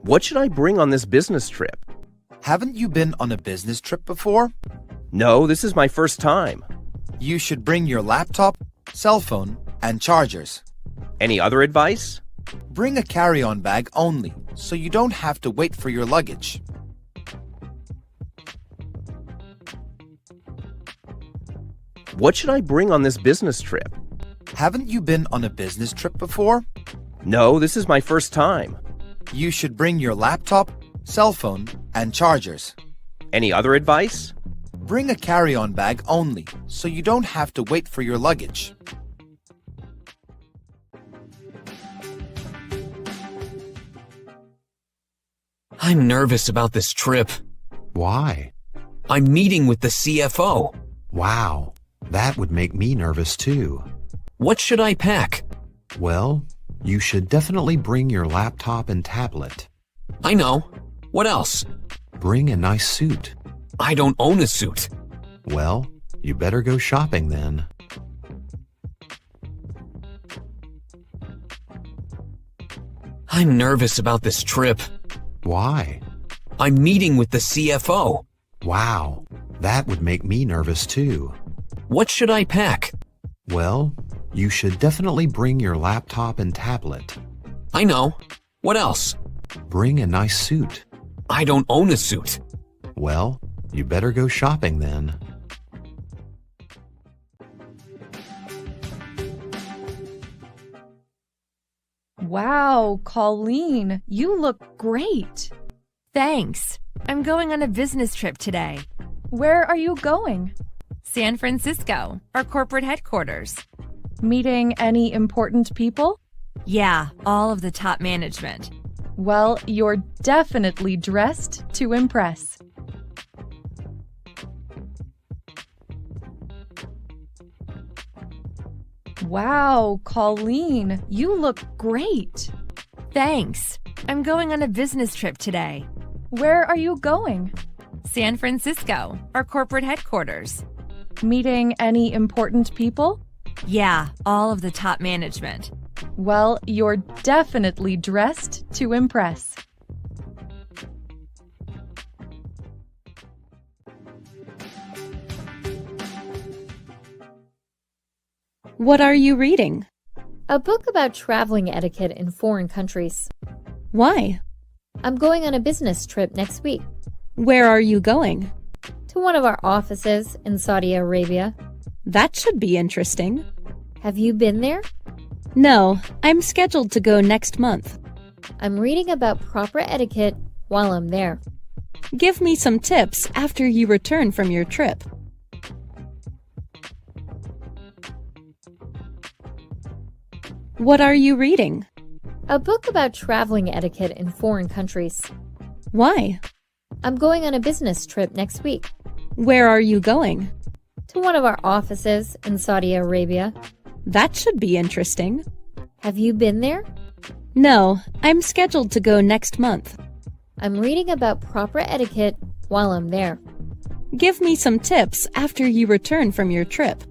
What should I bring on this business trip? Haven't you been on a business trip before? No, this is my first time. You should bring your laptop, cell phone, and chargers. Any other advice? Bring a carry-on bag only, so you don't have to wait for your luggage. What should I bring on this business trip? Haven't you been on a business trip before? No, this is my first time. You should bring your laptop, cell phone, and chargers. Any other advice? Bring a carry-on bag only, so you don't have to wait for your luggage. I'm nervous about this trip. Why? I'm meeting with the CFO. Wow, that would make me nervous too. What should I pack? Well, you should definitely bring your laptop and tablet. I know. What else? Bring a nice suit. I don't own a suit. Well, you better go shopping then. I'm nervous about this trip. Why? I'm meeting with the CFO. Wow, that would make me nervous too. What should I pack? Well, you should definitely bring your laptop and tablet. I know. What else? Bring a nice suit. I don't own a suit. Well, you better go shopping then. Wow, Colleen, you look great. Thanks. I'm going on a business trip today. Where are you going? San Francisco, our corporate headquarters. Meeting any important people? Yeah, all of the top management. Well, you're definitely dressed to impress. Wow, Colleen, you look great. Thanks. I'm going on a business trip today. Where are you going? San Francisco, our corporate headquarters. Meeting any important people? Yeah, all of the top management. Well, you're definitely dressed to impress. What are you reading? A book about traveling etiquette in foreign countries. Why? I'm going on a business trip next week. Where are you going? To one of our offices in Saudi Arabia. That should be interesting. Have you been there? No, I'm scheduled to go next month. I'm reading about proper etiquette while I'm there. Give me some tips after you return from your trip. What are you reading? A book about traveling etiquette in foreign countries. Why? I'm going on a business trip next week. Where are you going? To one of our offices in Saudi Arabia. That should be interesting. Have you been there? No, I'm scheduled to go next month. I'm reading about proper etiquette while I'm there. Give me some tips after you return from your trip.